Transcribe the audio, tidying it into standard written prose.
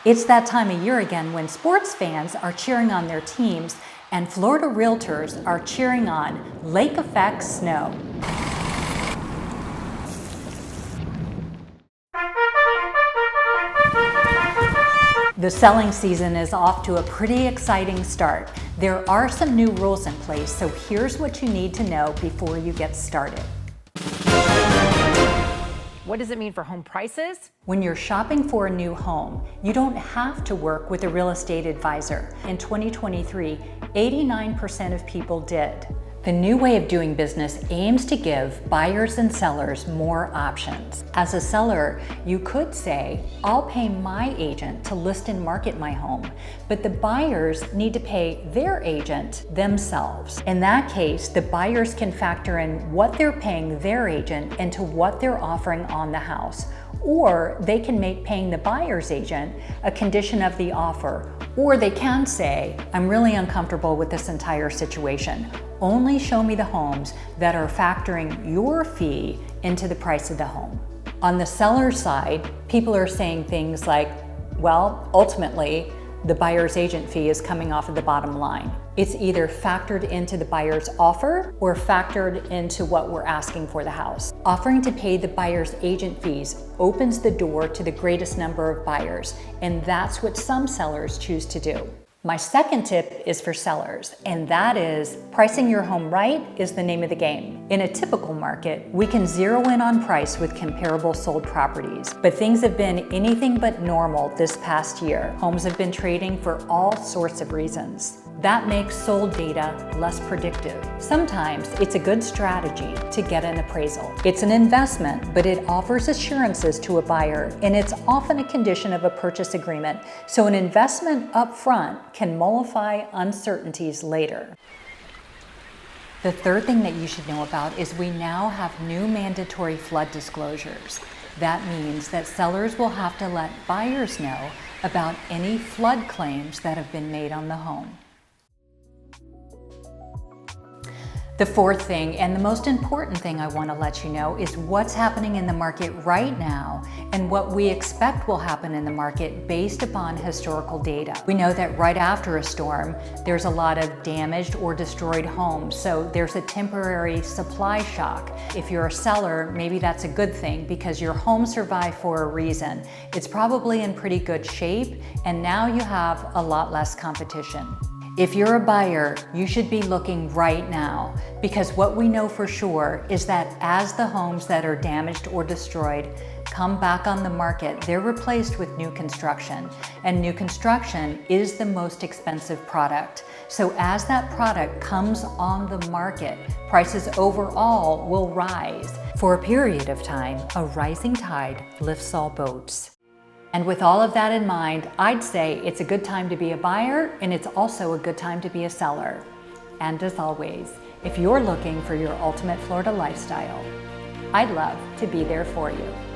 It's that time of year again when sports fans are cheering on their teams and Florida realtors are cheering on lake effect snow. The selling season is off to a pretty exciting start. There are some new rules in place, so here's what you need to know before you get started. What does it mean for home prices? When you're shopping for a new home, you don't have to work with a real estate advisor. In 2023, 89% of people did. The new way of doing business aims to give buyers and sellers more options. As a seller, you could say, I'll pay my agent to list and market my home, but the buyers need to pay their agent themselves. In that case, the buyers can factor in what they're paying their agent into what they're offering on the house. Or they can make paying the buyer's agent a condition of the offer. Or they can say, I'm really uncomfortable with this entire situation. Only show me the homes that are factoring your fee into the price of the home. On the seller side, people are saying things like, well, ultimately, the buyer's agent fee is coming off of the bottom line. It's either factored into the buyer's offer or factored into what we're asking for the house. Offering to pay the buyer's agent fees opens the door to the greatest number of buyers, and that's what some sellers choose to do. My second tip is for sellers, and that is pricing your home right is the name of the game. In a typical market, we can zero in on price with comparable sold properties, but things have been anything but normal this past year. Homes have been trading for all sorts of reasons. That makes sold data less predictive. Sometimes it's a good strategy to get an appraisal. It's an investment, but it offers assurances to a buyer, and it's often a condition of a purchase agreement, so an investment up front can mollify uncertainties later. The third thing that you should know about is we now have new mandatory flood disclosures. That means that sellers will have to let buyers know about any flood claims that have been made on the home. The fourth thing, and the most important thing I want to let you know, is what's happening in the market right now and what we expect will happen in the market based upon historical data. We know that right after a storm, there's a lot of damaged or destroyed homes, so there's a temporary supply shock. If you're a seller, maybe that's a good thing because your home survived for a reason. It's probably in pretty good shape, and now you have a lot less competition. If you're a buyer, you should be looking right now because what we know for sure is that as the homes that are damaged or destroyed come back on the market, they're replaced with new construction, and new construction is the most expensive product. So as that product comes on the market, prices overall will rise. For a period of time, a rising tide lifts all boats. And with all of that in mind, I'd say it's a good time to be a buyer, and it's also a good time to be a seller. And as always, if you're looking for your ultimate Florida lifestyle, I'd love to be there for you.